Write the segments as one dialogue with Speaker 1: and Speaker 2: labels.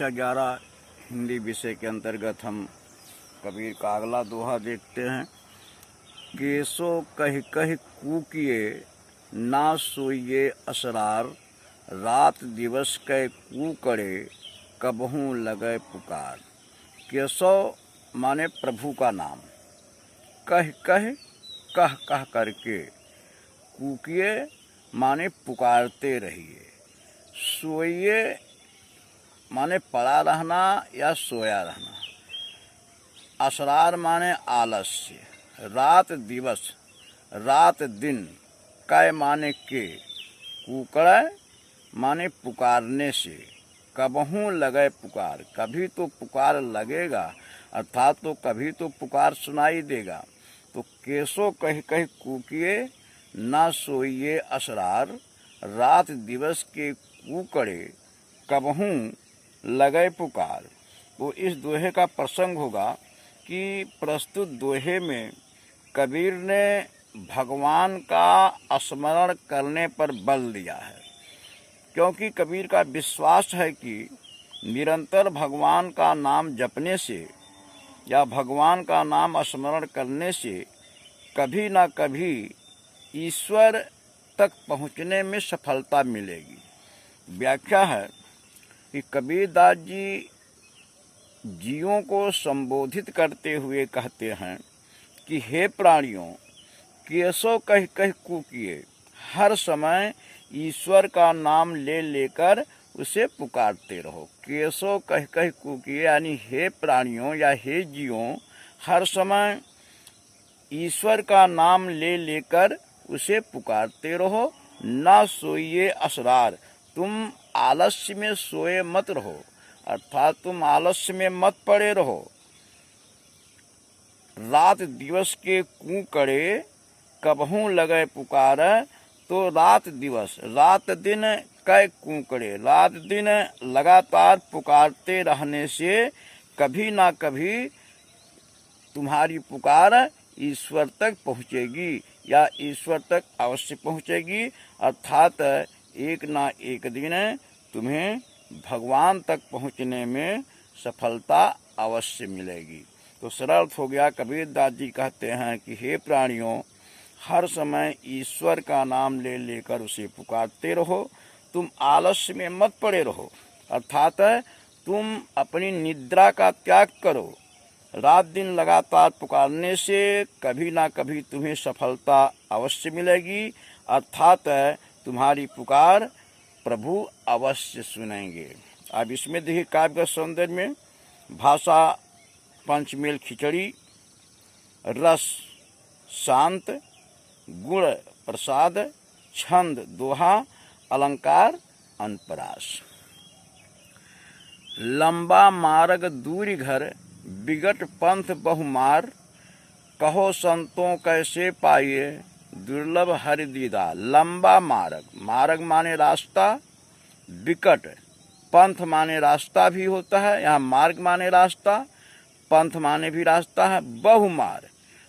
Speaker 1: कक्षा 11 हिंदी विषय के अंतर्गत हम कबीर का अगला दोहा देखते हैं। केसो कह कह कूकिए ना सोइए असरार, रात दिवस कै कूकड़े कबहू लगे पुकार। केसो माने प्रभु का नाम, कह कह कह कह करके, कूकिए माने पुकारते रहिए, सोइए माने पड़ा रहना या सोया रहना, असरार माने आलस्य, रात दिवस रात दिन, कै माने के, कूकड़ माने पुकारने से, कबहू लगे पुकार, कभी तो पुकार लगेगा अर्थात तो कभी तो पुकार सुनाई देगा। तो केसो कह कह कूकिए ना सोइए असरार, रात दिवस के कूकड़े कबहू लगे पुकार। तो इस दोहे का प्रसंग होगा कि प्रस्तुत दोहे में कबीर ने भगवान का स्मरण करने पर बल दिया है, क्योंकि कबीर का विश्वास है कि निरंतर भगवान का नाम जपने से या भगवान का नाम स्मरण करने से कभी ना कभी ईश्वर तक पहुँचने में सफलता मिलेगी। व्याख्या है कि कबीरदास जी जीवों को संबोधित करते हुए कहते हैं कि हे प्राणियों, केसो कह कह कूकिए, हर समय ईश्वर का नाम ले लेकर उसे पुकारते रहो। केसो कह कह कूकिए यानी हे प्राणियों या हे जीवों, हर समय ईश्वर का नाम ले लेकर उसे पुकारते रहो। ना सोइए असरार, तुम आलस्य में सोए मत रहो, अर्थात तुम आलस्य में मत पड़े रहो। रात दिवस के कूकड़े कबहू लगे पुकार, तो रात दिवस रात दिन कै कूकड़े, रात दिन लगातार पुकारते रहने से कभी ना कभी तुम्हारी पुकार ईश्वर तक पहुँचेगी या ईश्वर तक अवश्य पहुँचेगी, अर्थात एक ना एक दिन तुम्हें भगवान तक पहुँचने में सफलता अवश्य मिलेगी। तो सरल हो गया, कबीरदास जी कहते हैं कि हे प्राणियों, हर समय ईश्वर का नाम ले लेकर उसे पुकारते रहो, तुम आलस्य में मत पड़े रहो, अर्थात तुम अपनी निद्रा का त्याग करो। रात दिन लगातार पुकारने से कभी ना कभी तुम्हें सफलता अवश्य मिलेगी, अर्थात तुम्हारी पुकार प्रभु अवश्य सुनेंगे। अब इसमें देखिए काव्य सौंदर्य में भाषा पंचमेल खिचड़ी, रस शांत, गुण प्रसाद, छंद दोहा, अलंकार अनपरास। लंबा मार्ग दूरी घर, विगट पंथ बहुमार, कहो संतों कैसे पाइए, दुर्लभ हरि दीदार। लंबा मार्ग, मार्ग माने रास्ता, विकट पंथ माने रास्ता भी होता है, यहाँ मार्ग माने रास्ता, पंथ माने भी रास्ता है। बहुमार,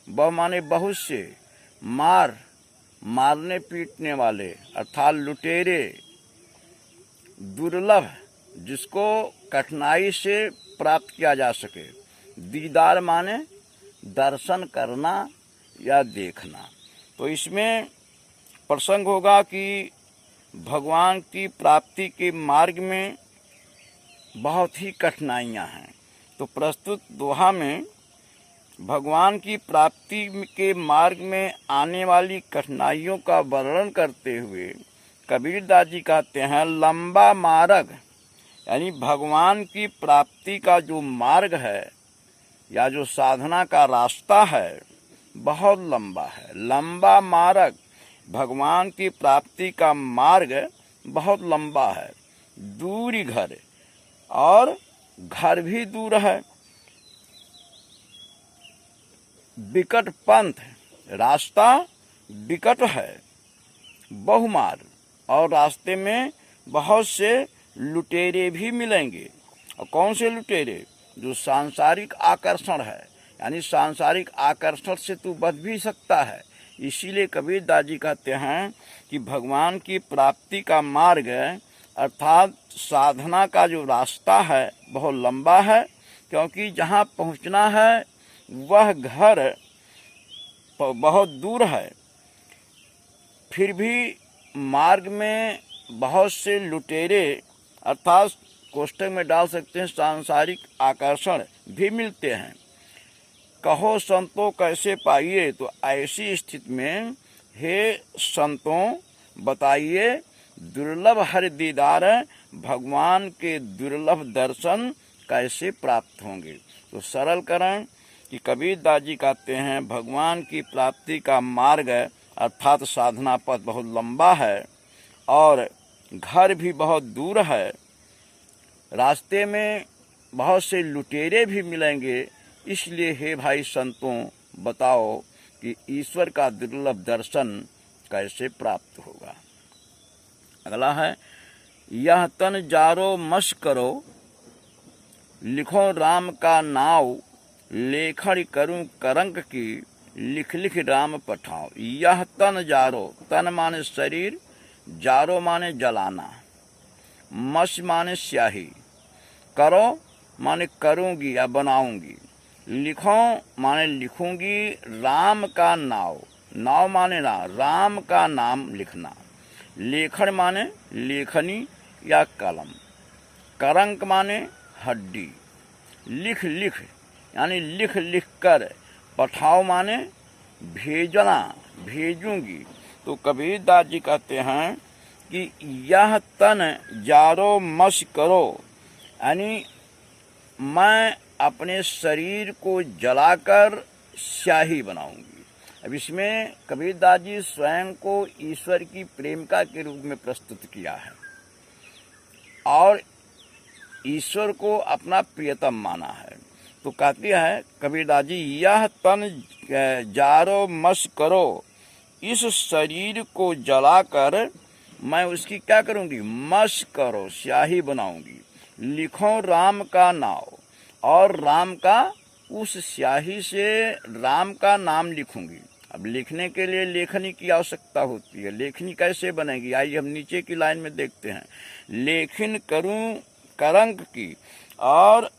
Speaker 1: बहु माने बहुत से, मार मारने पीटने वाले अर्थात लुटेरे, दुर्लभ जिसको कठिनाई से प्राप्त किया जा सके, दीदार माने दर्शन करना या देखना। तो इसमें प्रसंग होगा कि भगवान की प्राप्ति के मार्ग में बहुत ही कठिनाइयां हैं। तो प्रस्तुत दोहा में भगवान की प्राप्ति के मार्ग में आने वाली कठिनाइयों का वर्णन करते हुए कबीरदास जी कहते हैं, लंबा मार्ग यानी भगवान की प्राप्ति का जो मार्ग है या जो साधना का रास्ता है बहुत लंबा है। लंबा मार्ग, भगवान की प्राप्ति का मार्ग बहुत लंबा है। दूरी घर, और घर भी दूर है। विकट पंथ, रास्ता विकट है। बहुमार्ग, और रास्ते में बहुत से लुटेरे भी मिलेंगे। और कौन से लुटेरे? जो सांसारिक आकर्षण है, यानी सांसारिक आकर्षण से तू बच भी सकता है। इसीलिए कबीरदास जी कहते हैं कि भगवान की प्राप्ति का मार्ग अर्थात साधना का जो रास्ता है बहुत लंबा है, क्योंकि जहाँ पहुँचना है वह घर बहुत दूर है। फिर भी मार्ग में बहुत से लुटेरे अर्थात कोष्ठक में डाल सकते हैं सांसारिक आकर्षण भी मिलते हैं। कहो संतों कैसे पाइए, तो ऐसी स्थिति में हे संतों बताइए दुर्लभ हरि दीदार, भगवान के दुर्लभ दर्शन कैसे प्राप्त होंगे। तो सरलकरण कि कबीरदास जी कहते हैं भगवान की प्राप्ति का मार्ग अर्थात साधना पथ बहुत लंबा है और घर भी बहुत दूर है। रास्ते में बहुत से लुटेरे भी मिलेंगे, इसलिए हे भाई संतों बताओ कि ईश्वर का दुर्लभ दर्शन कैसे प्राप्त होगा। अगला है यह तन जारो मश करो, लिखो राम का नाव, लेखन करूं करंक की, लिख लिख राम पठाओ। यह तन जारो, तन माने शरीर, जारो माने जलाना, मश माने स्याही, करो माने करूंगी या बनाऊंगी, लिखो माने लिखूंगी, राम का नाव, नाव माने राम का नाम लिखना, लेखन माने लेखनी या कलम, करंक माने हड्डी, लिख लिख यानी लिख लिख कर, पठाओ माने भेजना भेजूंगी। तो कबीरदास जी कहते हैं कि यह तन जारो मश करो, यानी मैं अपने शरीर को जलाकर स्याही बनाऊंगी। अब इसमें कबीरदास जी स्वयं को ईश्वर की प्रेमिका के रूप में प्रस्तुत किया है और ईश्वर को अपना प्रियतम माना है। तो कहती है कबीरदास जी यह तन जारो मश करो, इस शरीर को जलाकर मैं उसकी क्या करूंगी, मश करो स्याही बनाऊंगी, लिखो राम का नाम, और राम का उस स्याही से राम का नाम लिखूंगी। अब लिखने के लिए लेखनी की आवश्यकता होती है। लेखनी कैसे बनेगी, आइए हम नीचे की लाइन में देखते हैं। लेखन करूं करंक की, और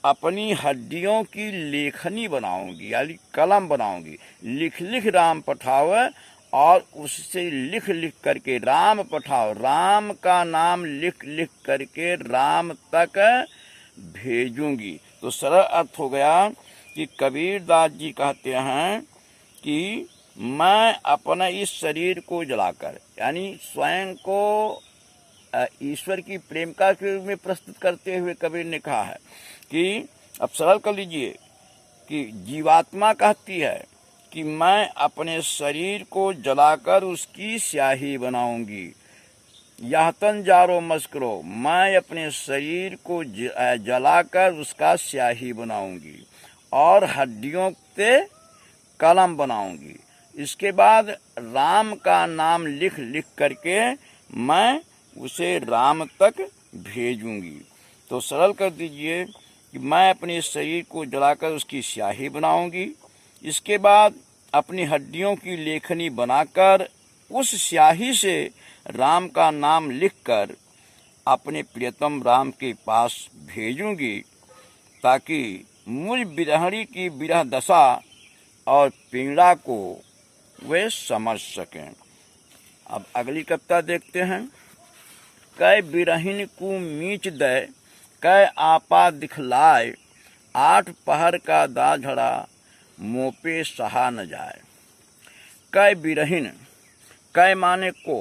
Speaker 1: अपनी हड्डियों की लेखनी बनाऊंगी यानी कलम बनाऊंगी, लिख लिख राम पठाओ, और उससे लिख लिख करके राम पठाओ, राम का नाम लिख लिख करके राम तक भेजूंगी। तो सरल अर्थ हो गया कि कबीरदास जी कहते हैं कि मैं अपना इस शरीर को जलाकर, यानी स्वयं को ईश्वर की प्रेमिका के रूप में प्रस्तुत करते हुए कबीर ने कहा है कि अब सरल कर लीजिए कि जीवात्मा कहती है कि मैं अपने शरीर को जलाकर उसकी स्याही बनाऊंगी। यह तन जारो मश करो, मैं अपने शरीर को जलाकर उसका स्याही बनाऊंगी और हड्डियों से कलम बनाऊंगी। इसके बाद राम का नाम लिख लिख करके मैं उसे राम तक भेजूंगी। तो सरल कर दीजिए कि मैं अपने शरीर को जलाकर उसकी स्याही बनाऊंगी, इसके बाद अपनी हड्डियों की लेखनी बनाकर उस स्याही से राम का नाम लिखकर अपने प्रियतम राम के पास भेजूंगी, ताकि मुझ बिरहणी की विरह दशा और पीड़ा को वे समझ सकें। अब अगली कविता देखते हैं। कै बिरहिन को मीच दे, कै आपा दिखलाए, आठ पहर का दाझड़ा मोपे सहा न जाए। कै बिरहिन, कै माने को,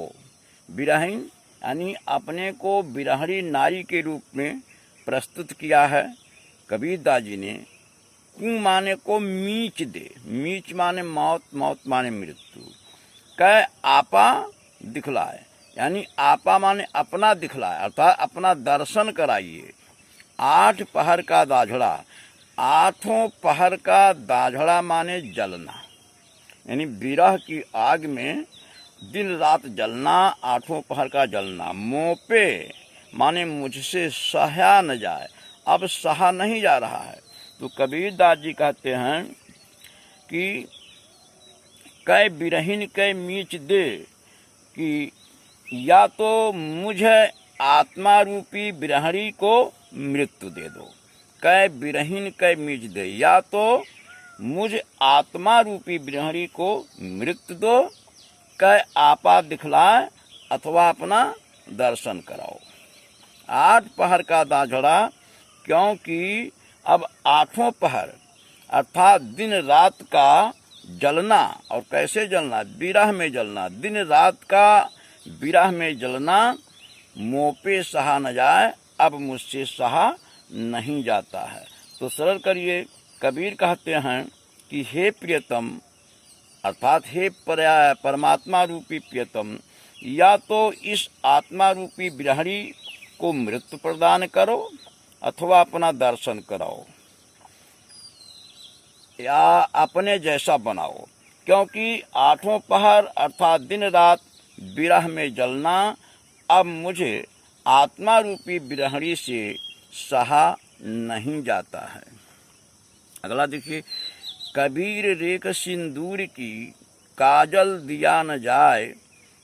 Speaker 1: बिरहिन यानी अपने को बिरहणी नारी के रूप में प्रस्तुत किया है कबीरदास जी ने। कु माने को मीच दे, मीच माने मौत, मौत माने मृत्यु। कै आपा दिखलाए, यानी आपा माने अपना दिखलाए, अर्थात अपना दर्शन कराइए। आठ पहर का दाझड़ा, आठों पहर का दाझड़ा माने जलना, यानी विरह की आग में दिन रात जलना, आठों पहर का जलना। मोपे माने मुझसे सहा न जाए, अब सहा नहीं जा रहा है। तो कबीरदास जी कहते हैं कि कै बिरहिन कै मीच दे, कि या तो मुझे आत्मा रूपी बिरहणी को मृत्यु दे दो। कै बिरहीन कै मीज दे, या तो मुझ आत्मा रूपी बिरहणी को मृत्यु दो, कै आपा दिखलाए अथवा अपना दर्शन कराओ। 8 पहर का दाझड़ा, क्योंकि अब 8 पहर अर्थात दिन रात का जलना, और कैसे जलना, विरह में जलना, दिन रात का विरह में जलना मुँह पे सहा न जाए, अब मुझसे सहा नहीं जाता है। तो सरल करिए, कबीर कहते हैं कि हे प्रियतम अर्थात हे परमात्मा रूपी प्रियतम, या तो इस आत्मा रूपी बिरहणी को मृत्यु प्रदान करो अथवा अपना दर्शन कराओ, या अपने जैसा बनाओ, क्योंकि 8 पहर अर्थात दिन रात विरह में जलना अब मुझे आत्मा रूपी बिरहणी से सहा नहीं जाता है। अगला देखिए, कबीर रेख सिंदूर की काजल दिया न जाए,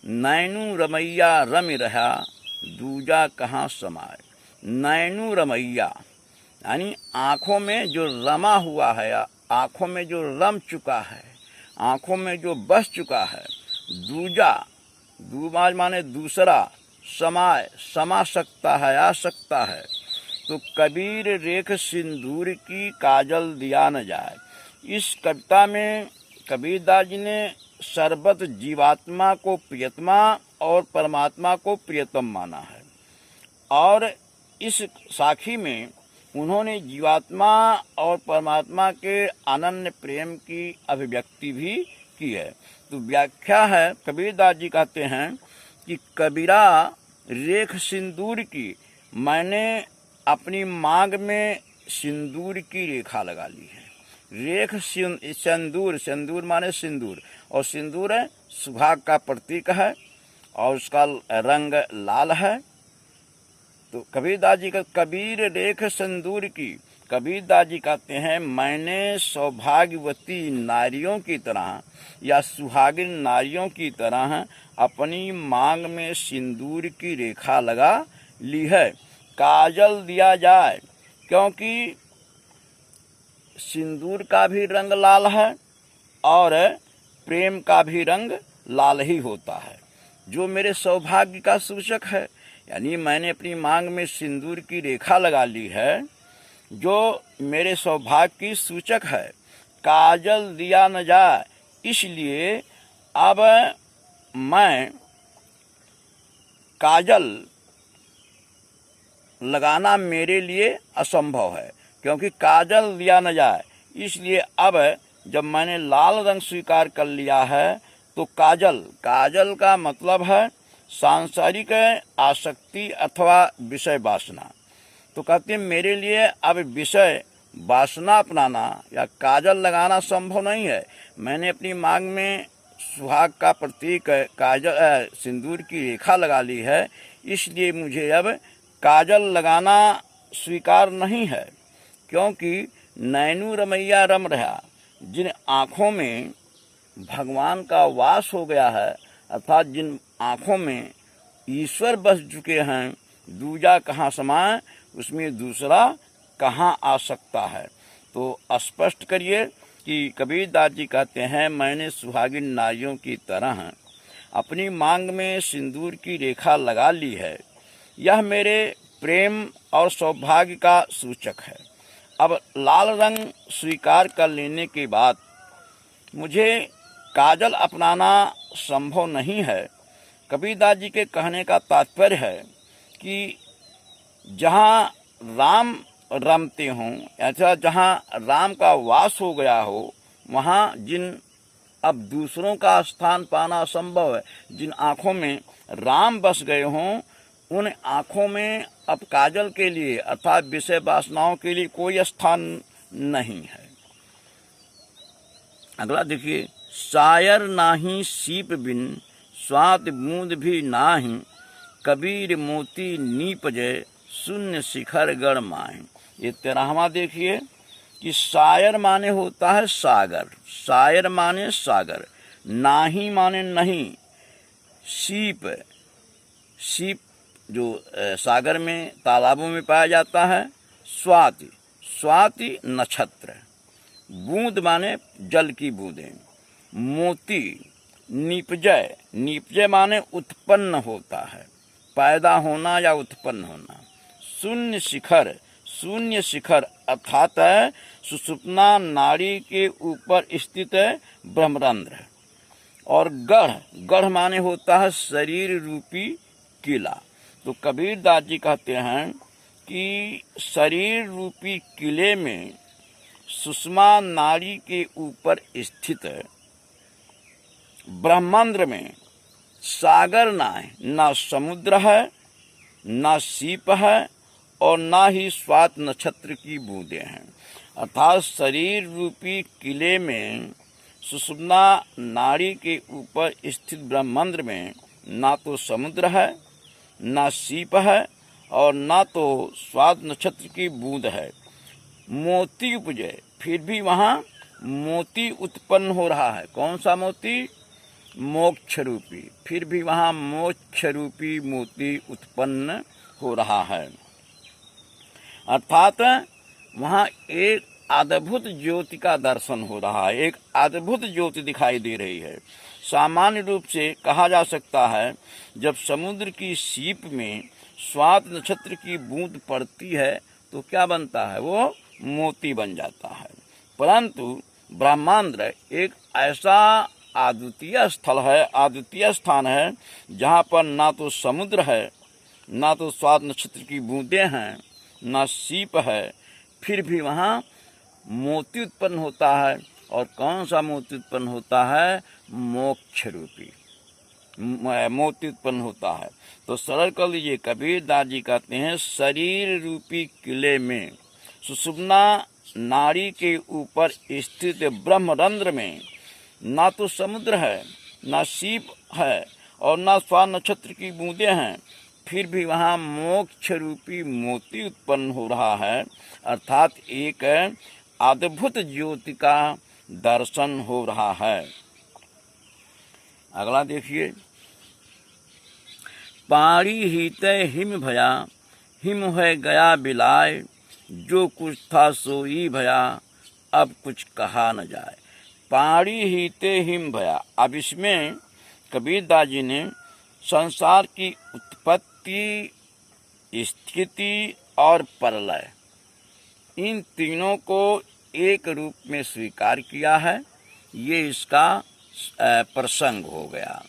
Speaker 1: नैनू रमैया रम रहा दूजा कहाँ समाए। नैनू रमैया यानी आँखों में जो रमा हुआ है, आँखों में जो रम चुका है, आँखों में जो बस चुका है। दूजा, दूबाज माने दूसरा, समाए समा सकता है, आ सकता है। तो कबीर रेख सिंदूर की काजल दिया न जाए। इस कविता में कबीरदास जी ने सर्वत जीवात्मा को प्रियतमा और परमात्मा को प्रियतम माना है, और इस साखी में उन्होंने जीवात्मा और परमात्मा के अनन्य प्रेम की अभिव्यक्ति भी की है। तो व्याख्या है, कबीरदास जी कहते हैं कि कबीरा रेख सिंदूर की, मैंने अपनी मांग में सिंदूर की रेखा लगा ली है। रेख सिंदूर, सिंदूर माने सिंदूर, और सिंदूर है सुहाग का प्रतीक है और उसका रंग लाल है। तो कबीरदास जी का कबीर रेख सिंदूर की, कबीरदास जी कहते हैं मैंने सौभाग्यवती नारियों की तरह या सुहागिन नारियों की तरह अपनी मांग में सिंदूर की रेखा लगा ली है। काजल दिया जाए, क्योंकि सिंदूर का भी रंग लाल है और प्रेम का भी रंग लाल ही होता है, जो मेरे सौभाग्य का सूचक है। यानी मैंने अपनी मांग में सिंदूर की रेखा लगा ली है, जो मेरे सौभाग्य की सूचक है। काजल दिया न जाए, इसलिए अब मैं काजल लगाना मेरे लिए असंभव है, क्योंकि काजल दिया न जाए। इसलिए अब जब मैंने लाल रंग स्वीकार कर लिया है, तो काजल, काजल का मतलब है सांसारिक आसक्ति अथवा विषय वासना। तो कहते हैं मेरे लिए अब विषय वासना अपनाना या काजल लगाना संभव नहीं है। मैंने अपनी मांग में सुहाग का प्रतीक काजल सिंदूर की रेखा लगा ली है, इसलिए मुझे अब काजल लगाना स्वीकार नहीं है। क्योंकि नैनू रमैया रम रहा, जिन आँखों में भगवान का वास हो गया है, अर्थात जिन आँखों में ईश्वर बस चुके हैं, दूजा कहाँ समाए, उसमें दूसरा कहाँ आ सकता है। तो स्पष्ट करिए कि कबीरदास जी कहते हैं मैंने सुहागिन नारियों की तरह अपनी मांग में सिंदूर की रेखा लगा ली है, यह मेरे प्रेम और सौभाग्य का सूचक है। अब लाल रंग स्वीकार कर लेने के बाद मुझे काजल अपनाना संभव नहीं है। कबीरदास जी के कहने का तात्पर्य है कि जहाँ राम रमते हों, ऐसा जहाँ राम का वास हो गया हो, वहाँ जिन अब दूसरों का स्थान पाना असंभव है। जिन आँखों में राम बस गए हों, उन आँखों में अब काजल के लिए अर्थात विषय वासनाओं के लिए कोई स्थान नहीं है। अगला देखिए, शायर नाही सीप बिन स्वाति बूंद भी नाही, कबीर मोती नीपजय शून्य शिखर गढ़ माही। ये 13वां देखिए कि शायर माने होता है सागर, शायर माने सागर, नाही माने नहीं, सीप, सीप जो सागर में तालाबों में पाया जाता है। स्वाति, स्वाति नक्षत्र, बूंद माने जल की बूंदें। मोती, निपजय, निपजय माने उत्पन्न होता है, पैदा होना या उत्पन्न होना। शून्य शिखर, शून्य शिखर अर्थात सुषुप्ना नाड़ी के ऊपर स्थित ब्रह्मरंध्र। और गढ़, गढ़ माने होता है शरीर रूपी किला। तो कबीरदास जी कहते हैं कि शरीर रूपी किले में सुषमा नाड़ी के ऊपर स्थित ब्रह्मांड में सागर ना है, ना समुद्र है, ना सीप है और ना ही स्वात नक्षत्र की बूंदें हैं। अर्थात शरीर रूपी किले में सुषुम्ना नाड़ी के ऊपर स्थित ब्रह्मांड में ना तो समुद्र है, ना सीप है और ना तो स्वात नक्षत्र की बूंद है। मोती उपजे, फिर भी वहाँ मोती उत्पन्न हो रहा है। कौन सा मोती? मोक्ष रूपी, फिर भी वहाँ मोक्ष रूपी मोती उत्पन्न हो रहा है। अर्थात वहाँ एक अद्भुत ज्योति का दर्शन हो रहा है, एक अद्भुत ज्योति दिखाई दे रही है। सामान्य रूप से कहा जा सकता है जब समुद्र की सीप में स्वात नक्षत्र की बूंद पड़ती है तो क्या बनता है? वो मोती बन जाता है। परंतु ब्रह्मांड एक ऐसा अद्वितीय स्थल है, अद्वितीय स्थान है जहाँ पर ना तो समुद्र है, ना तो स्वात नक्षत्र की बूंदें हैं, ना सीप है, फिर भी वहाँ मोती उत्पन्न होता है। और कौन सा मोती उत्पन्न होता है? मोक्ष रूपी मोती उत्पन्न होता है। तो सरल कर लीजिए, कबीरदास जी कहते हैं शरीर रूपी किले में सुषुम्ना नाड़ी के ऊपर स्थित ब्रह्मरंध्र में ना तो समुद्र है, ना सीप है और ना स्वात नक्षत्र की बूंदें हैं, फिर भी वहाँ मोक्ष रूपी मोती उत्पन्न हो रहा है। अर्थात एक अद्भुत ज्योति का दर्शन हो रहा है। अगला देखिए, पाड़ी हीते हिम भया, हिम है गया बिलाय, जो कुछ था सोई भया, अब कुछ कहा न जाए। पाड़ी हीते हिम भया, अब इसमें कबीरदास जी ने संसार की उत्पत्ति, स्थिति और प्रलय, इन तीनों को एक रूप में स्वीकार किया है। ये इसका प्रसंग हो गया।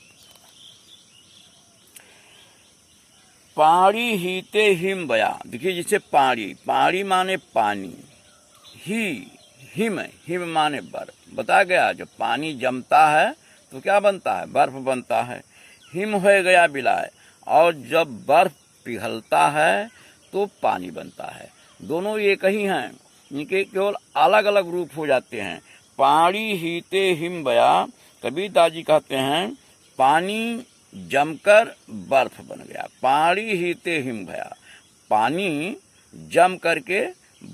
Speaker 1: पाड़ी हीते हिम बया, देखिए जैसे पाड़ी, पाड़ी माने पानी, ही हिम, हिम माने बर्फ। बता गया जब पानी जमता है तो क्या बनता है? बर्फ बनता है। हिम हो गया बिलाय, और जब बर्फ पिघलता है तो पानी बनता है। दोनों एक ही हैं, इनके केवल अलग अलग रूप हो जाते हैं। पाड़ी हीते हिम बया, कबीरदास जी कहते हैं पानी जमकर बर्फ बन गया। पाड़ी हीते हिम भया, पानी जम करके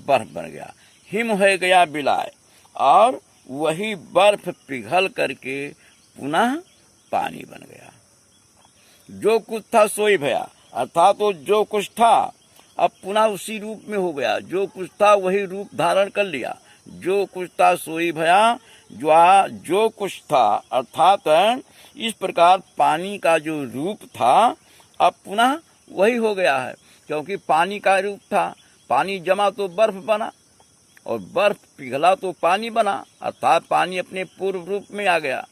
Speaker 1: बर्फ बन गया। हिम हो गया बिलाय, और वही बर्फ पिघल करके पुनः पानी बन गया। जो कुछ था सोई भया, अर्थात तो जो कुछ था अब पुनः उसी रूप में हो गया। जो कुछ था वही रूप धारण कर लिया। जो कुछ था सोई भया, जो कुछ था, अर्थात इस प्रकार पानी का जो रूप था अब पुनः वही हो गया है, क्योंकि पानी का रूप था। पानी जमा तो बर्फ बना, और बर्फ पिघला तो पानी बना, अर्थात पानी अपने पूर्व रूप में आ गया।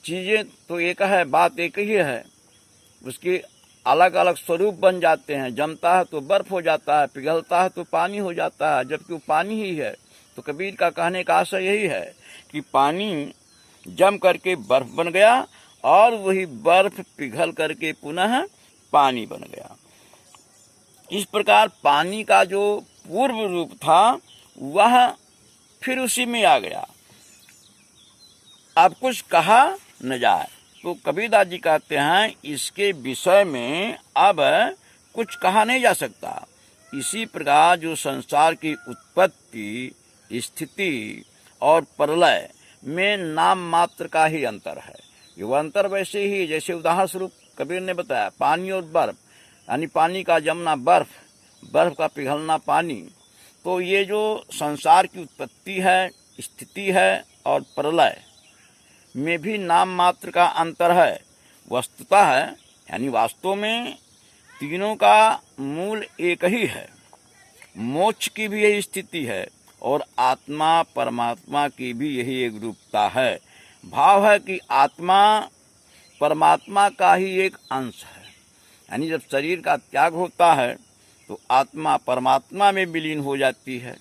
Speaker 1: चीजें तो एक है, बात एक ही है, उसके अलग अलग स्वरूप बन जाते हैं। जमता है तो बर्फ हो जाता है, पिघलता है तो पानी हो जाता है, जबकि वो पानी ही है। तो कबीर का कहने का आशय यही है कि पानी जम करके बर्फ बन गया और वही बर्फ पिघल करके पुनः पानी बन गया। इस प्रकार पानी का जो पूर्व रूप था वह फिर उसी में आ गया। अब कुछ कहा न जाए। तो कबीरदास जी कहते हैं इसके विषय में अब कुछ कहा नहीं जा सकता। इसी प्रकार जो संसार की उत्पत्ति, स्थिति और प्रलय में नाम मात्र का ही अंतर है। ये अंतर वैसे ही, जैसे उदाहरण स्वरूप कबीर ने बताया पानी और बर्फ। यानी पानी का जमना बर्फ, बर्फ का पिघलना पानी। तो ये जो संसार की उत्पत्ति है, स्थिति है और प्रलय में भी नाम मात्र का अंतर है। वस्तुतः है यानी वास्तव में तीनों का मूल एक ही है। मोक्ष की भी यही स्थिति है और आत्मा परमात्मा की भी यही एक रूपता है। भाव है कि आत्मा परमात्मा का ही एक अंश है। यानी जब शरीर का त्याग होता है तो आत्मा परमात्मा में विलीन हो जाती है,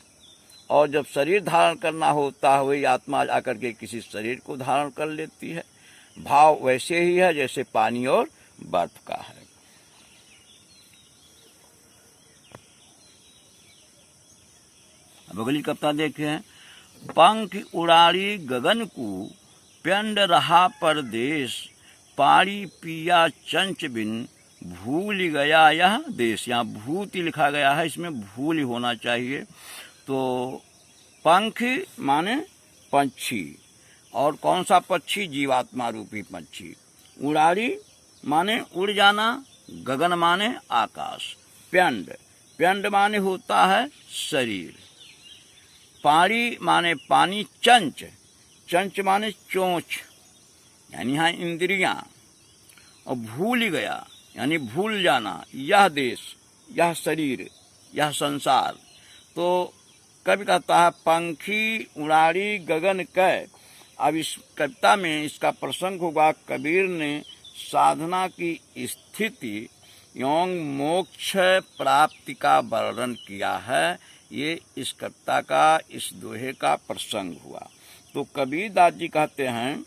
Speaker 1: और जब शरीर धारण करना होता है वही आत्मा आकर के किसी शरीर को धारण कर लेती है। भाव वैसे ही है जैसे पानी और बर्फ का है। अब अगली कविता देखें। पंख उड़ारी गगन को, प्यंड रहा परदेश, पारी पिया चंच बिन, भूल गया यह देश। यहाँ भूत ही लिखा गया है, इसमें भूल ही होना चाहिए। तो पंख माने पंछी, और कौन सा पक्षी? जीवात्मा रूपी पंछी। उड़ारी माने उड़ जाना, गगन माने आकाश, प्यंड, प्यंड माने होता है शरीर, पारी माने पानी, चंच, चंच माने चोंच यानी यहाँ इंद्रियां, और भूल गया यानी भूल जाना, यह देश, यह शरीर, यह संसार। तो कवि कहता है पंखी उड़ारी गगन कै। अब इस कविता में इसका प्रसंग होगा, कबीर ने साधना की स्थिति एवं मोक्ष प्राप्ति का वर्णन किया है। ये इस कविता का, इस दोहे का प्रसंग हुआ। तो कबीरदास जी कहते हैं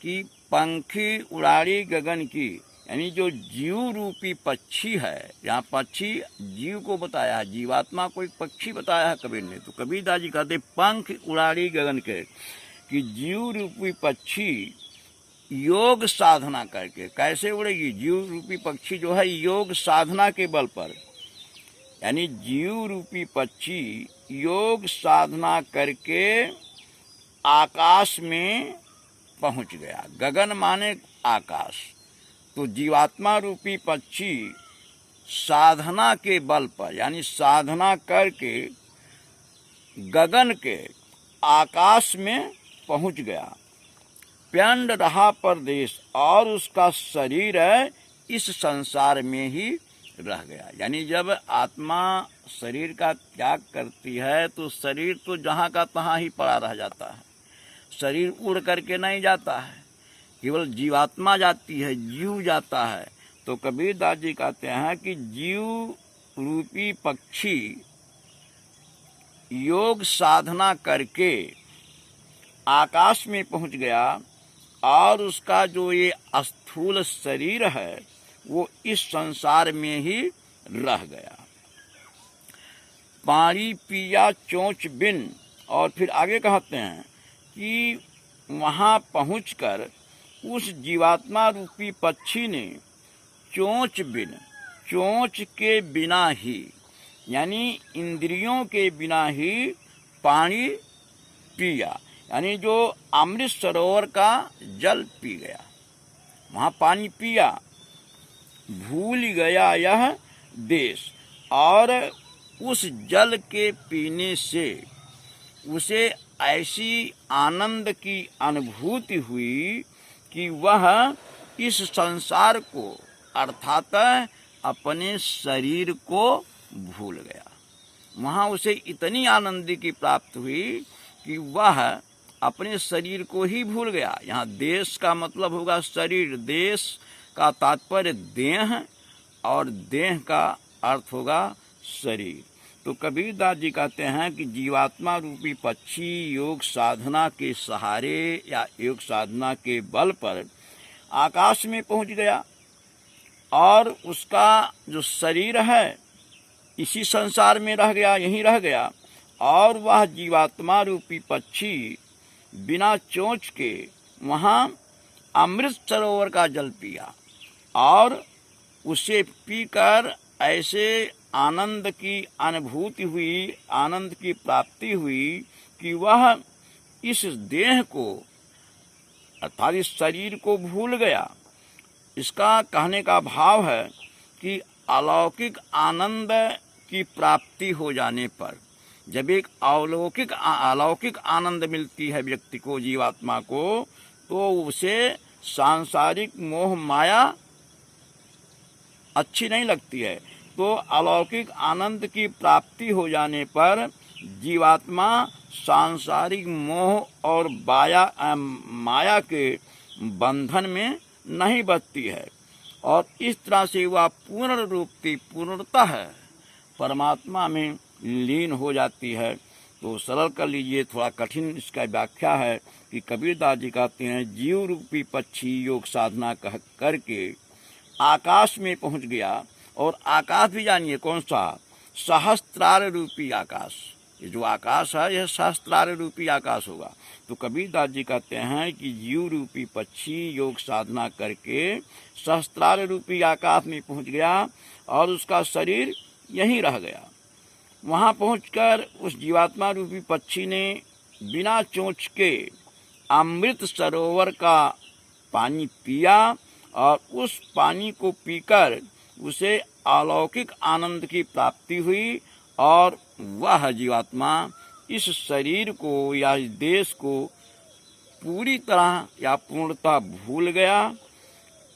Speaker 1: कि पंखी उड़ारी गगन की, यानी जो जीव रूपी पक्षी है, यहाँ पक्षी जीव को बताया है, जीवात्मा को एक पक्षी बताया है कबीर ने। तो कबीरदास जी कहते पंख उड़ारी गगन के, कि जीव रूपी पक्षी योग साधना करके कैसे उड़ेगी? जीव रूपी पक्षी जो है योग साधना के बल पर, यानी जीव रूपी पक्षी योग साधना करके आकाश में पहुंच गया। गगन माने आकाश। तो जीवात्मा रूपी पक्षी साधना के बल पर, यानी साधना करके गगन के आकाश में पहुंच गया। प्यंड रहा परदेश, और उसका शरीर है इस संसार में ही रह गया। यानी जब आत्मा शरीर का त्याग करती है तो शरीर तो जहाँ का तहाँ ही पड़ा रह जाता है। शरीर उड़ करके नहीं जाता है, केवल जीवात्मा जाती है, जीव जाता है। तो कबीरदास जी कहते हैं कि जीव रूपी पक्षी योग साधना करके आकाश में पहुंच गया, और उसका जो ये स्थूल शरीर है वो इस संसार में ही रह गया। पानी पिया चोंच बिन, और फिर आगे कहते हैं कि वहाँ पहुंचकर उस जीवात्मा रूपी पक्षी ने चोंच बिन, चोंच के बिना ही, यानी इंद्रियों के बिना ही पानी पिया, यानी जो अमृत सरोवर का जल पी गया, वहाँ पानी पिया। भूल गया यह देश, और उस जल के पीने से उसे ऐसी आनंद की अनुभूति हुई कि वह इस संसार को अर्थात अपने शरीर को भूल गया। वहाँ उसे इतनी आनंद की प्राप्ति हुई कि वह अपने शरीर को ही भूल गया। यहाँ देश का मतलब होगा शरीर, देश का तात्पर्य देह, और देह का अर्थ होगा शरीर। तो कबीरदास जी कहते हैं कि जीवात्मा रूपी पक्षी योग साधना के सहारे या योग साधना के बल पर आकाश में पहुंच गया, और उसका जो शरीर है इसी संसार में रह गया, यहीं रह गया। और वह जीवात्मा रूपी पक्षी बिना चोंच के वहाँ अमृत सरोवर का जल पिया, और उसे पीकर ऐसे आनंद की अनुभूति हुई, आनंद की प्राप्ति हुई कि वह इस देह को अर्थात इस शरीर को भूल गया। इसका कहने का भाव है कि अलौकिक आनंद की प्राप्ति हो जाने पर, जब एक अलौकिक आनंद मिलती है व्यक्ति को, जीवात्मा को, तो उसे सांसारिक मोह माया अच्छी नहीं लगती है। तो अलौकिक आनंद की प्राप्ति हो जाने पर जीवात्मा सांसारिक मोह और माया के बंधन में नहीं बचती है और इस तरह से वह पूर्ण रूप की पूर्णतः परमात्मा में लीन हो जाती है। तो सरल कर लीजिए, थोड़ा कठिन इसका व्याख्या है कि कबीरदास जी कहते हैं, जीव रूपी पक्षी योग साधना कह करके आकाश में पहुंच गया। और आकाश भी जानिए कौन सा, सहस्त्रार रूपी आकाश। ये जो आकाश है यह सहस्त्रार रूपी आकाश होगा। तो कबीरदास जी कहते हैं कि जीव रूपी पक्षी योग साधना करके सहस्त्रार रूपी आकाश में पहुंच गया और उसका शरीर यहीं रह गया। वहां पहुंचकर उस जीवात्मा रूपी पक्षी ने बिना चोंच के अमृत सरोवर का पानी पिया और उस पानी को पीकर उसे अलौकिक आनंद की प्राप्ति हुई और वह जीवात्मा इस शरीर को या इस देश को पूरी तरह या पूर्णतः भूल गया।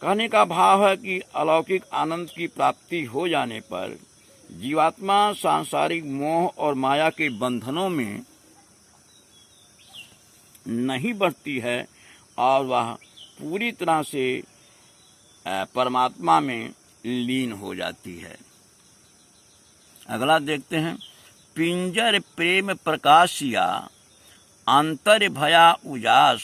Speaker 1: कहने का भाव है कि अलौकिक आनंद की प्राप्ति हो जाने पर जीवात्मा सांसारिक मोह और माया के बंधनों में नहीं बढ़ती है और वह पूरी तरह से परमात्मा में लीन हो जाती है। अगला देखते हैं, पिंजर प्रेम प्रकाशिया अंतर भया उजास,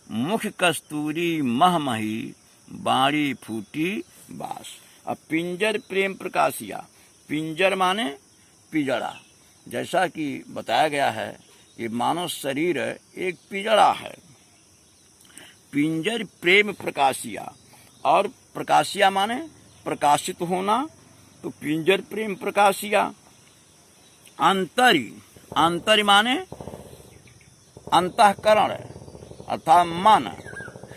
Speaker 1: मुख कस्तूरी महमही बाणी फूटी बास। अब पिंजर प्रेम प्रकाशिया, पिंजर माने पिंजड़ा। जैसा कि बताया गया है कि मानव शरीर एक पिंजड़ा है। पिंजर प्रेम प्रकाशिया, और प्रकाशिया माने प्रकाशित होना, तो पिंजर प्रेम प्रकाशिया। अंतरी, अंतरी माने अंतःकरण अर्थात मन,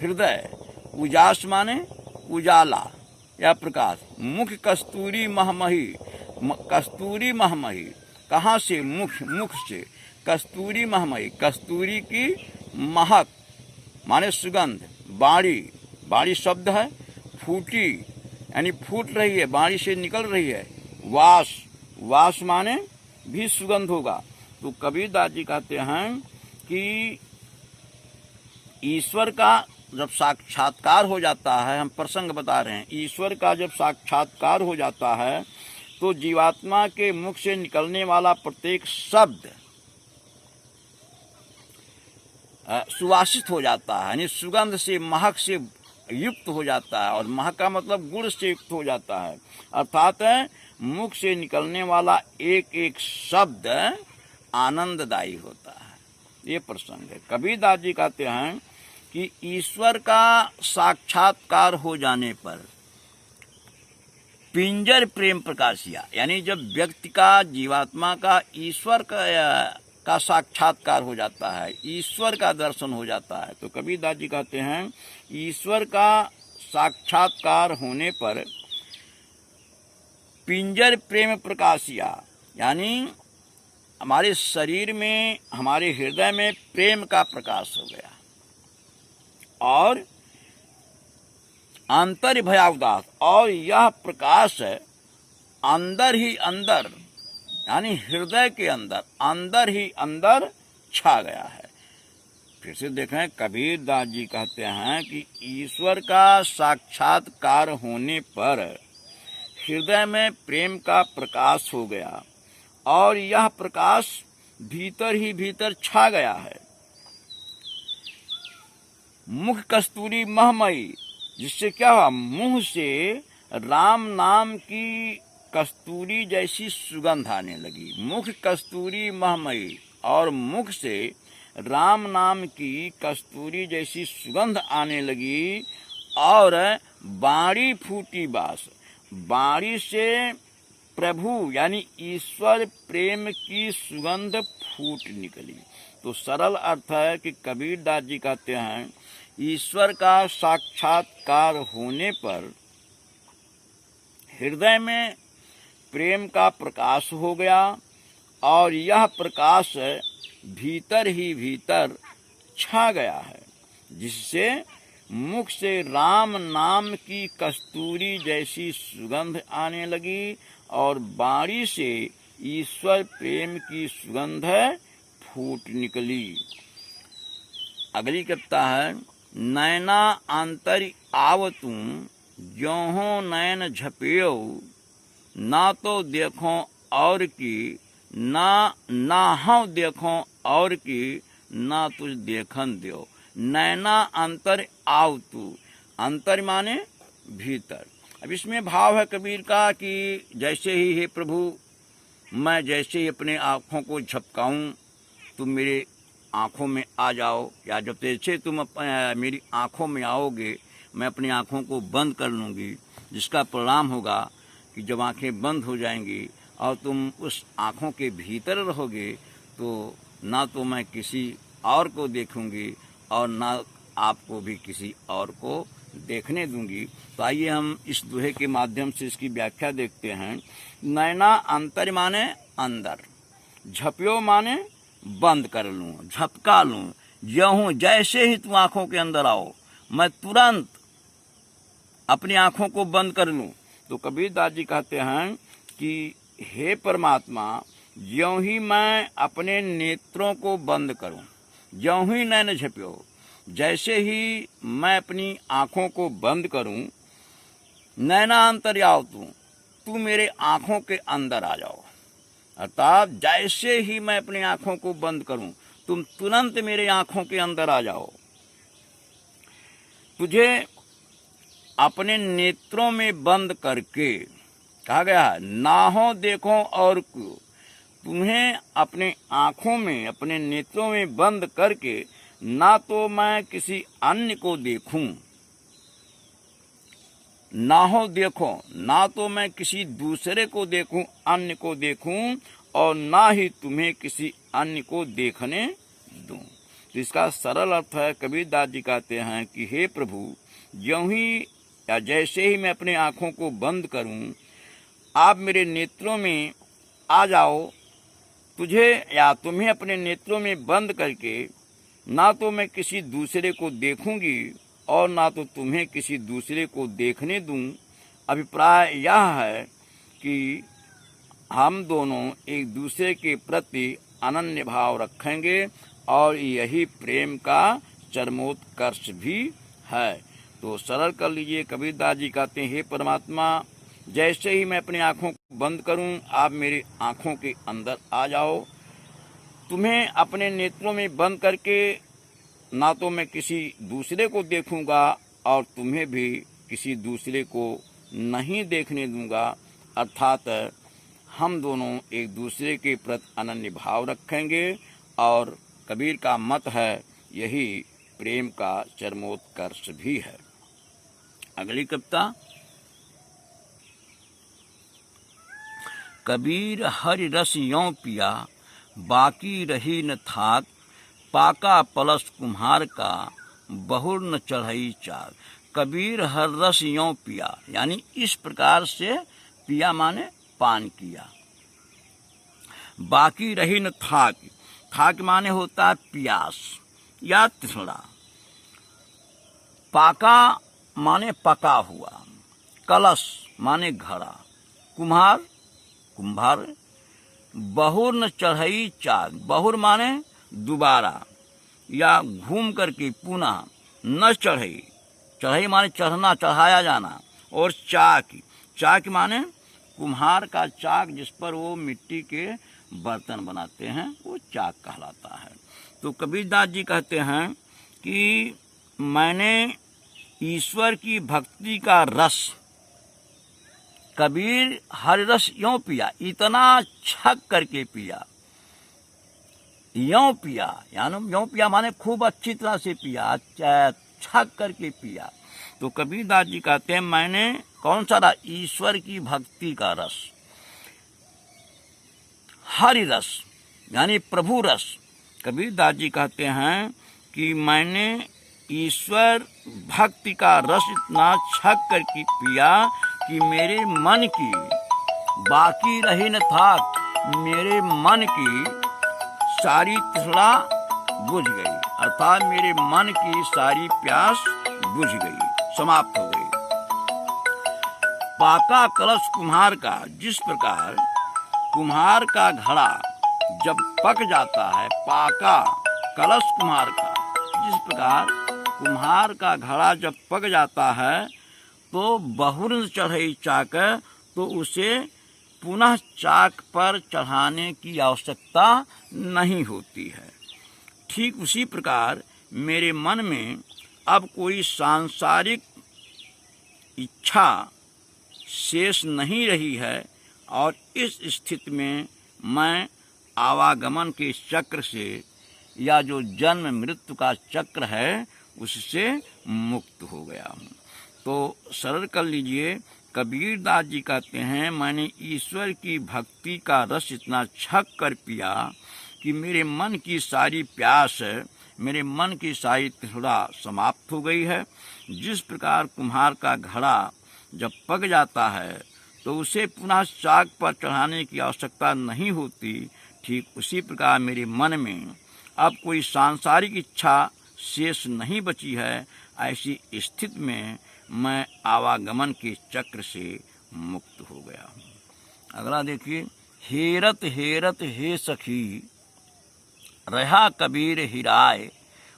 Speaker 1: हृदय। उजास माने उजाला या प्रकाश। मुख कस्तूरी महमही, कस्तूरी महमही कहाँ से, मुख से। कस्तूरी महमही, कस्तूरी की महक माने सुगंध। बाणी, बाणी शब्द है। फूटी यानी फूट रही है, बाणी से निकल रही है। वास, वास माने भी सुगंध होगा। तो कबीरदास जी कहते हैं कि ईश्वर का जब साक्षात्कार हो जाता है, हम प्रसंग बता रहे हैं, ईश्वर का जब साक्षात्कार हो जाता है तो जीवात्मा के मुख से निकलने वाला प्रत्येक शब्द सुवासित हो जाता है, यानी सुगंध से, महक से युक्त हो जाता है। और महक का मतलब गुण से युक्त हो जाता है, अर्थात मुख से निकलने वाला एक एक शब्द आनंददायी होता है। ये प्रसंग है। कबीरदास जी कहते हैं कि ईश्वर का साक्षात्कार हो जाने पर पिंजर प्रेम प्रकाशिया, यानी जब व्यक्ति का, जीवात्मा का ईश्वर का साक्षात्कार हो जाता है, ईश्वर का दर्शन हो जाता है, तो कबीरदास जी कहते हैं ईश्वर का साक्षात्कार होने पर पिंजर प्रेम प्रकाशिया, यानी हमारे शरीर में, हमारे हृदय में प्रेम का प्रकाश हो गया और अंतर भयावदास, और यह प्रकाश अंदर ही अंदर, यानी हृदय के अंदर, अंदर ही अंदर छा गया है। फिर से देखें, कबीरदास जी कहते हैं कि ईश्वर का साक्षात्कार होने पर हृदय में प्रेम का प्रकाश हो गया और यह प्रकाश भीतर ही भीतर छा गया है। मुख कस्तूरी महमयी, जिससे क्या हुआ, मुंह से राम नाम की कस्तूरी जैसी सुगंध आने लगी। मुख कस्तूरी महमयी, और मुख से राम नाम की कस्तूरी जैसी सुगंध आने लगी और बाणी फूटी बास, बाणी से प्रभु यानी ईश्वर प्रेम की सुगंध फूट निकली। तो सरल अर्थ है कि कबीरदास जी कहते हैं ईश्वर का साक्षात्कार होने पर हृदय में प्रेम का प्रकाश हो गया और यह प्रकाश भीतर ही भीतर छा गया है, जिससे मुख से राम नाम की कस्तूरी जैसी सुगंध आने लगी और वाणी से ईश्वर प्रेम की सुगंध फूट निकली। अगली कविता है, नैना आंतर आवतू ज्यों नैन झपेओ, ना तो देखो और की ना हूँ देखो और की, ना तुझ देखन दो। नैना अंतर आव तू, अंतर माने भीतर। अब इसमें भाव है कबीर का कि जैसे ही हे प्रभु मैं जैसे ही अपने आँखों को झपकाऊं तुम मेरे आँखों में आ जाओ, या जब जैसे तुम मेरी आँखों में आओगे मैं अपनी आँखों को बंद कर लूँगी, जिसका परिणाम होगा कि जब आँखें बंद हो जाएंगी और तुम उस आँखों के भीतर रहोगे तो ना तो मैं किसी और को देखूंगी और ना आपको भी किसी और को देखने दूंगी। तो आइए हम इस दोहे के माध्यम से इसकी व्याख्या देखते हैं। नैना अंतर माने अंदर, झपियो माने बंद कर लूं, झपका लूं। ज्यों जैसे ही तुम आंखों के अंदर आओ मैं तुरंत अपनी आंखों को बंद कर लूं। तो कबीर दास जी कहते हैं कि हे परमात्मा, ज्यों ही मैं अपने नेत्रों को बंद करूं, ज्यों ही नैन झपियो, जैसे ही मैं अपनी आंखों को बंद करूं, नैना अंतर्याव तू मेरे आंखों के अंदर आ जाओ। अर्थात जैसे ही मैं अपनी आंखों को बंद करूं तुम तुरंत मेरे आंखों के अंदर आ जाओ। तुझे अपने नेत्रों में बंद करके, कहा गया है ना हो देखो और क्यों, तुम्हें अपने आंखों में अपने नेत्रों में बंद करके ना तो मैं किसी अन्य को देखूं, ना हो देखो, ना तो मैं किसी दूसरे को देखूं, अन्य को देखूं, और ना ही तुम्हें किसी अन्य को देखने दूं। तो इसका सरल अर्थ है, कबीर दास जी कहते हैं कि हे प्रभु, ज्यों ही या जैसे ही मैं अपने आंखों को बंद करूं आप मेरे नेत्रों में आ जाओ। तुझे या तुम्हें अपने नेत्रों में बंद करके ना तो मैं किसी दूसरे को देखूंगी और ना तो तुम्हें किसी दूसरे को देखने दूं। अभिप्राय यह है कि हम दोनों एक दूसरे के प्रति अनन्य भाव रखेंगे और यही प्रेम का चरमोत्कर्ष भी है। तो सरल कर लीजिए, कबीर दास जी कहते हैं हे परमात्मा, जैसे ही मैं अपनी आंखों को बंद करूं आप मेरी आंखों के अंदर आ जाओ। तुम्हें अपने नेत्रों में बंद करके ना तो मैं किसी दूसरे को देखूंगा और तुम्हें भी किसी दूसरे को नहीं देखने दूंगा। अर्थात हम दोनों एक दूसरे के प्रति अनन्य भाव रखेंगे और कबीर का मत है यही प्रेम का चरमोत्कर्ष भी है। अगली कविता, कबीर हरि रस यों पिया, बाकी रही न थाक, पाका पलस कुम्हार का, बहुर न चढ़ई चाक। कबीर हर रस यों पिया, यानी इस प्रकार से पिया माने पान किया। बाकी रही न थाक, थाक माने होता है प्यास या तृष्णा। पाका माने पका हुआ, कलश माने घड़ा, कुम्हार कुम्भार, बहुर न चढ़ई चाक, बहुर माने दोबारा या घूम करके पुनः, न चढ़ई, चढ़ई माने चढ़ना, चढ़ाया जाना, और चाक, चाक माने कुम्हार का चाक जिस पर वो मिट्टी के बर्तन बनाते हैं वो चाक कहलाता है। तो कबीरदास जी कहते हैं कि मैंने ईश्वर की भक्ति का रस, कबीर हर रस यों पिया, इतना छक करके पिया, यों पिया, यानी यों पिया माने खूब अच्छी तरह से पिया, छक करके पिया। तो कबीरदास जी कहते हैं मैंने कौन सा रस, ईश्वर की भक्ति का रस, हरि रस यानी प्रभु रस। कबीरदास जी कहते हैं कि मैंने ईश्वर भक्ति का रस इतना छक करके पिया कि मेरे मन की बाकी रही न था, मेरे मन की सारी तृष्णा बुझ गई, अर्थात मेरे मन की सारी प्यास बुझ गई, समाप्त हो गई। पाका कलश कुम्हार का, जिस प्रकार कुम्हार का घड़ा जब पक जाता है, पाका कलश कुम्हार का, जिस प्रकार कुम्हार का घड़ा जब पक जाता है तो बहुर चढ़ई चाक, तो उसे पुनः चाक पर चढ़ाने की आवश्यकता नहीं होती है। ठीक उसी प्रकार मेरे मन में अब कोई सांसारिक इच्छा शेष नहीं रही है और इस स्थिति में मैं आवागमन के चक्र से, या जो जन्म मृत्यु का चक्र है, उससे मुक्त हो गया हूँ। तो सरल कर लीजिए, कबीर दास जी कहते हैं, मैंने ईश्वर की भक्ति का रस इतना छक कर पिया कि मेरे मन की सारी प्यास, मेरे मन की सारी तृष्णा समाप्त हो गई है। जिस प्रकार कुम्हार का घड़ा जब पक जाता है तो उसे पुनः चाक पर चढ़ाने की आवश्यकता नहीं होती, ठीक उसी प्रकार मेरे मन में अब कोई सांसारिक इच्छा शेष नहीं बची है। ऐसी स्थिति में मैं आवागमन के चक्र से मुक्त हो गया हूँ। अगला देखिए, हेरत हेरत हे सखी रहा कबीर हिराय,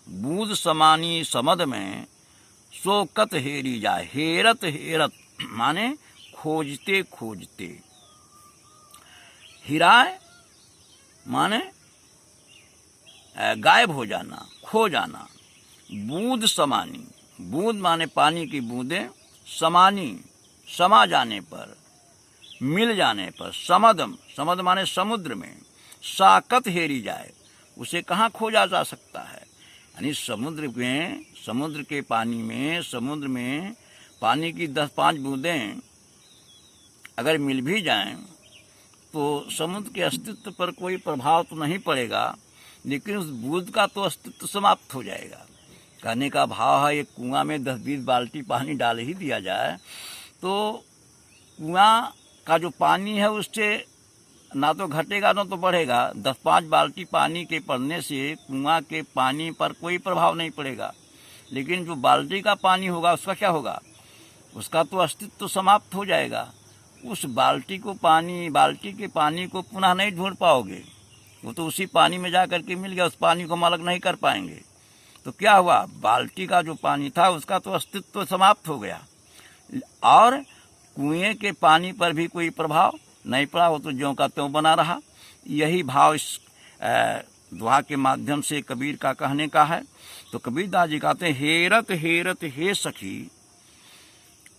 Speaker 1: बूंद समानी समद में सो कत हेरी जाए। हेरत हेरत माने खोजते खोजते, हिराय माने गायब हो जाना, खो जाना। बूंद समानी, बूंद माने पानी की बूंदें, समानी समा जाने पर, मिल जाने पर, समदम, समद माने समुद्र में, साकत हेरी जाए, उसे कहाँ खोजा जा सकता है। यानी समुद्र में, समुद्र के पानी में, समुद्र में पानी की 10-5 बूंदें अगर मिल भी जाएं तो समुद्र के अस्तित्व पर कोई प्रभाव तो नहीं पड़ेगा, लेकिन उस बूंद का तो अस्तित्व समाप्त हो जाएगा। कहने का भाव है, एक कुआं में 10-20 बाल्टी पानी डाल ही दिया जाए तो कुआं का जो पानी है उससे ना तो घटेगा ना तो बढ़ेगा। 10-5 बाल्टी पानी के पड़ने से कुआं के पानी पर कोई प्रभाव नहीं पड़ेगा, लेकिन जो बाल्टी का पानी होगा उसका क्या होगा, उसका तो अस्तित्व समाप्त हो जाएगा। उस बाल्टी के पानी को पुनः नहीं ढूंढ पाओगे, वो तो उसी पानी में जा करके मिल गया, उस पानी को हम अलग नहीं कर पाएंगे। तो क्या हुआ, बाल्टी का जो पानी था उसका तो अस्तित्व समाप्त हो गया और कुएं के पानी पर भी कोई प्रभाव नहीं पड़ा, वो तो ज्यों का त्यों बना रहा। यही भाव इस दोहा के माध्यम से कबीर का कहने का है। तो कबीर दास जी कहते हैं, हेरत हेरत हे सखी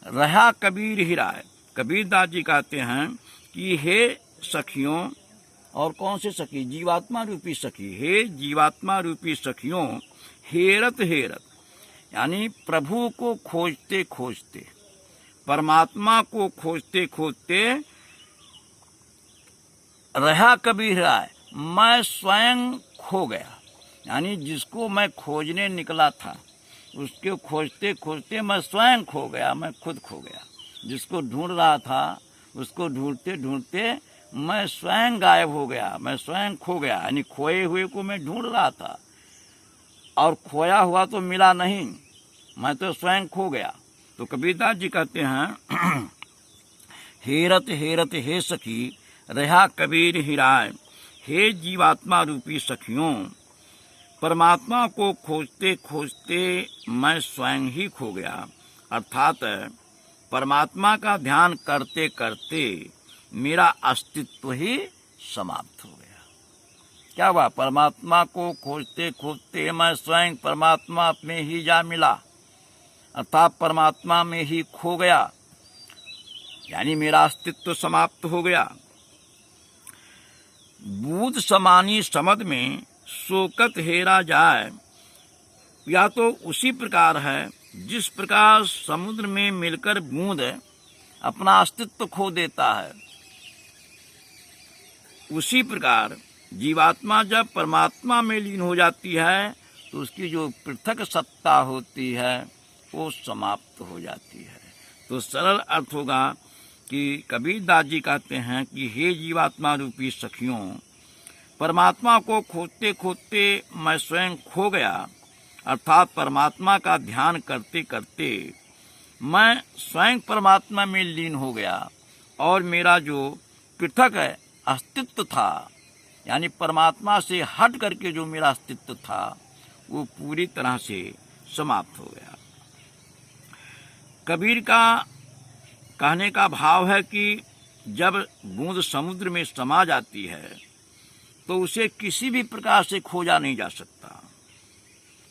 Speaker 1: रहा कबीर हिराय। कबीर दास जी कहते हैं कि हे सखियों, और कौन से सखी, जीवात्मा रूपी सखी, हे जीवात्मा रूपी सखियों, हेरत हेरत यानी प्रभु को खोजते खोजते, परमात्मा को खोजते खोजते रहा कबीर राय, मैं स्वयं खो गया। यानी जिसको मैं खोजने निकला था उसको खोजते खोजते मैं स्वयं खो गया, मैं खुद खो गया। जिसको ढूंढ रहा था उसको ढूंढते ढूंढते मैं स्वयं गायब हो गया, मैं स्वयं खो गया। यानी खोए हुए को मैं ढूंढ रहा था और खोया हुआ तो मिला नहीं, मैं तो स्वयं खो गया। तो कबीरदास जी कहते हैं, हेरत हेरत हे सखी रहा कबीर हिराय, हे जीवात्मा रूपी सखियों, परमात्मा को खोजते खोजते मैं स्वयं ही खो गया। अर्थात परमात्मा का ध्यान करते करते मेरा अस्तित्व ही समाप्त हो गया। क्या हुआ, परमात्मा को खोजते खोजते मैं स्वयं परमात्मा में ही जा मिला, अर्थात परमात्मा में ही खो गया, यानी मेरा अस्तित्व समाप्त हो गया। बूंद समानी समद में शोकत हेरा जाए, या तो उसी प्रकार है जिस प्रकार समुद्र में मिलकर बूंद अपना अस्तित्व खो देता है, उसी प्रकार जीवात्मा जब परमात्मा में लीन हो जाती है तो उसकी जो पृथक सत्ता होती है वो समाप्त हो जाती है। तो सरल अर्थ होगा कि कबीरदास जी कहते हैं कि हे जीवात्मा रूपी सखियों, परमात्मा को खोजते खोजते मैं स्वयं खो गया, अर्थात परमात्मा का ध्यान करते करते मैं स्वयं परमात्मा में लीन हो गया और मेरा जो पृथक अस्तित्व था, यानी परमात्मा से हट करके जो मेरा अस्तित्व था, वो पूरी तरह से समाप्त हो गया। कबीर का कहने का भाव है कि जब बूंद समुद्र में समा जाती है तो उसे किसी भी प्रकार से खोजा नहीं जा सकता।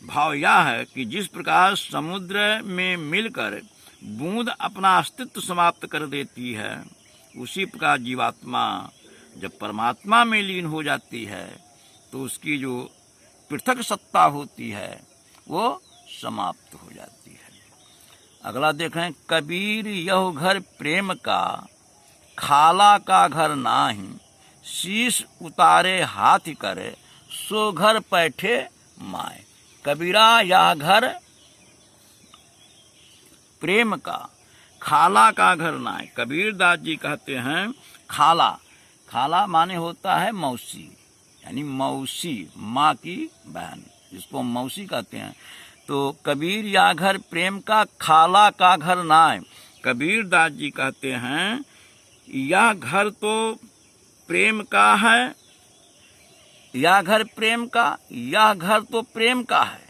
Speaker 1: भाव यह है कि जिस प्रकार समुद्र में मिलकर बूंद अपना अस्तित्व समाप्त कर देती है, उसी प्रकार जीवात्मा जब परमात्मा में लीन हो जाती है तो उसकी जो पृथक सत्ता होती है वो समाप्त हो जाती है। अगला देखें, कबीर यह घर प्रेम का, खाला का घर नाही, शीश उतारे हाथ करे, सो घर बैठे माए। कबीरा यह घर प्रेम का, खाला का घर ना है। कबीरदास जी कहते हैं खाला, खाला माने होता है मौसी, यानी मौसी, माँ की बहन, जिसको मौसी कहते हैं। तो कबीर या घर प्रेम का, खाला का घर ना है। कबीरदास जी कहते हैं यह घर तो प्रेम का है, यह घर प्रेम का, यह घर तो प्रेम का है,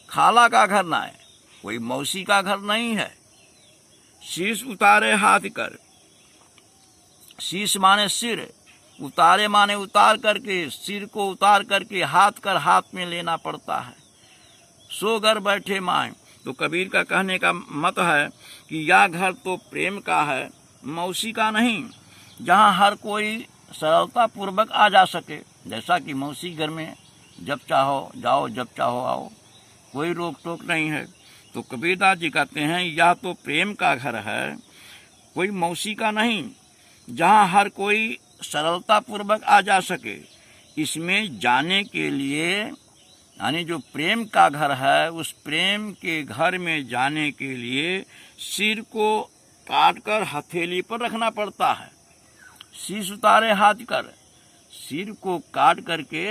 Speaker 1: खाला का घर ना है, कोई मौसी का घर नहीं है। शीश उतारे हाथ कर, शीश माने सिर, उतारे माने उतार करके, सिर को उतार करके हाथ कर हाथ में लेना पड़ता है। सो घर बैठे माए। तो कबीर का कहने का मत है कि यह घर तो प्रेम का है, मौसी का नहीं, जहाँ हर कोई सरलता पूर्वक आ जा सके। जैसा कि मौसी घर में जब चाहो जाओ, जब चाहो आओ, कोई रोक टोक नहीं है। तो कबीरदास जी कहते हैं यह तो प्रेम का घर है, कोई मौसी का नहीं, जहाँ हर कोई सरलता पूर्वक आ जा सके। इसमें जाने के लिए, यानी जो प्रेम का घर है, उस प्रेम के घर में जाने के लिए सिर को काटकर हथेली पर रखना पड़ता है। शीश उतारे हाथ कर, सिर को काट करके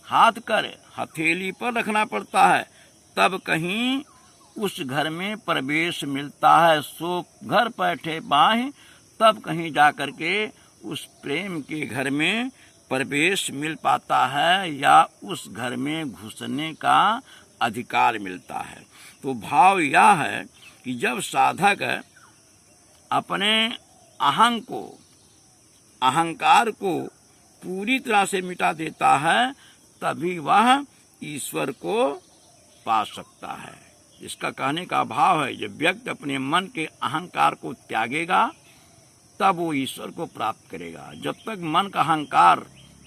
Speaker 1: हाथ कर हथेली पर रखना पड़ता है, तब कहीं उस घर में प्रवेश मिलता है। सो घर बैठे बाहें, तब कहीं जा करके उस प्रेम के घर में प्रवेश मिल पाता है या उस घर में घुसने का अधिकार मिलता है। तो भाव यह है कि जब साधक अपने अहंकार को पूरी तरह से मिटा देता है, तभी वह ईश्वर को पा सकता है। इसका कहने का भाव है जब व्यक्ति अपने मन के अहंकार को त्यागेगा तब वो ईश्वर को प्राप्त करेगा। जब तक मन का अहंकार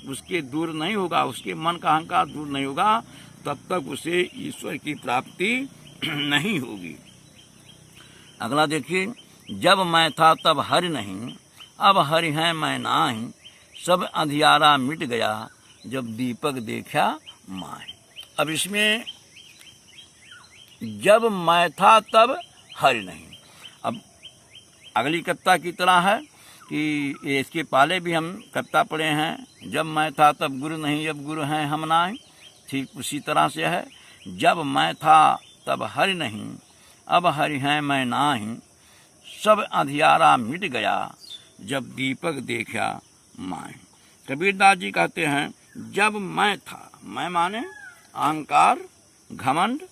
Speaker 1: उसके दूर नहीं होगा, उसके मन का अहंकार दूर नहीं होगा, तब तक उसे ईश्वर की प्राप्ति नहीं होगी। अगला देखिए, जब मैं था तब हरि नहीं, अब हरि है मैं नाही, सब अंधियारा मिट गया, जब दीपक देखा माए। अब इसमें जब मैं था तब हरि नहीं, अब अगली कविता की तरह है कि इसके पहले भी हम कविता पढ़े हैं, जब मैं था तब गुरु नहीं, अब गुरु हैं हम नाई। ठीक उसी तरह से है, जब मैं था तब हरि नहीं, अब हरि हैं मैं नाही, सब अंधियारा मिट गया, जब दीपक देखा माए। कबीरदास जी कहते हैं जब मैं था, मैं माने अहंकार, घमंड,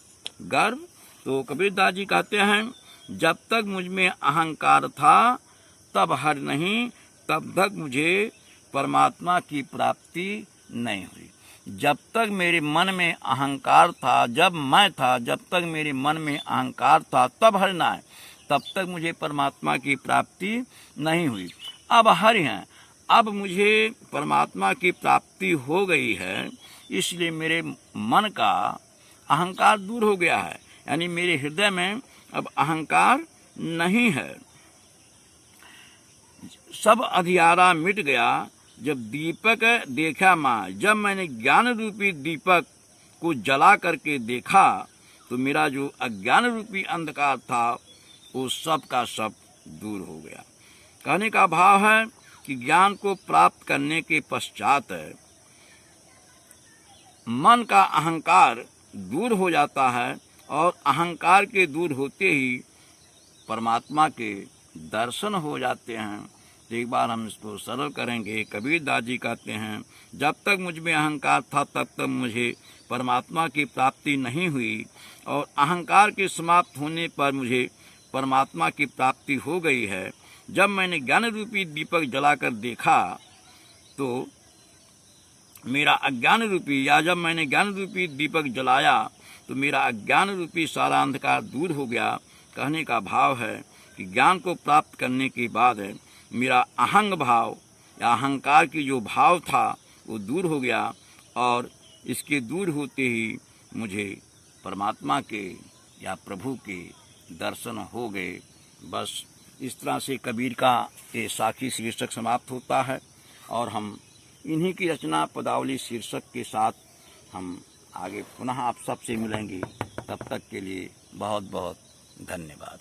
Speaker 1: गर्व। तो कबीरदास जी कहते हैं जब तक मुझ में अहंकार था तब हरि नहीं, तब तक मुझे परमात्मा की प्राप्ति नहीं हुई। जब तक मेरे मन में अहंकार था, जब मैं था, जब तक मेरे मन में अहंकार था तब हरि ना है, तब तक मुझे परमात्मा की प्राप्ति नहीं हुई। अब हरि हैं, अब मुझे परमात्मा की प्राप्ति हो गई है, इसलिए मेरे मन का अहंकार दूर हो गया है, यानी मेरे हृदय में अब अहंकार नहीं है। सब अंधियारा मिट गया, जब दीपक देखा माँ। जब मैंने ज्ञान रूपी दीपक को जला करके देखा तो मेरा जो अज्ञान रूपी अंधकार था वो सब का सब दूर हो गया। कहने का भाव है कि ज्ञान को प्राप्त करने के पश्चात मन का अहंकार दूर हो जाता है और अहंकार के दूर होते ही परमात्मा के दर्शन हो जाते हैं। तो एक बार हम इसको सरल करेंगे। कबीर दास जी कहते हैं, जब तक मुझ में अहंकार था तब तक मुझे परमात्मा की प्राप्ति नहीं हुई, और अहंकार के समाप्त होने पर मुझे परमात्मा की प्राप्ति हो गई है। जब मैंने ज्ञान रूपी दीपक जलाकर देखा तो मेरा अज्ञान रूपी, या जब मैंने ज्ञान रूपी दीपक जलाया तो मेरा अज्ञान रूपी सारा अंधकार दूर हो गया। कहने का भाव है कि ज्ञान को प्राप्त करने के बाद मेरा अहंग भाव या अहंकार की जो भाव था वो दूर हो गया, और इसके दूर होते ही मुझे परमात्मा के या प्रभु के दर्शन हो गए। बस इस तरह से कबीर का ये साखी शीर्षक समाप्त होता है, और हम इन्हीं की रचना पदावली शीर्षक के साथ हम आगे पुनः आप सबसे मिलेंगे। तब तक के लिए बहुत बहुत धन्यवाद।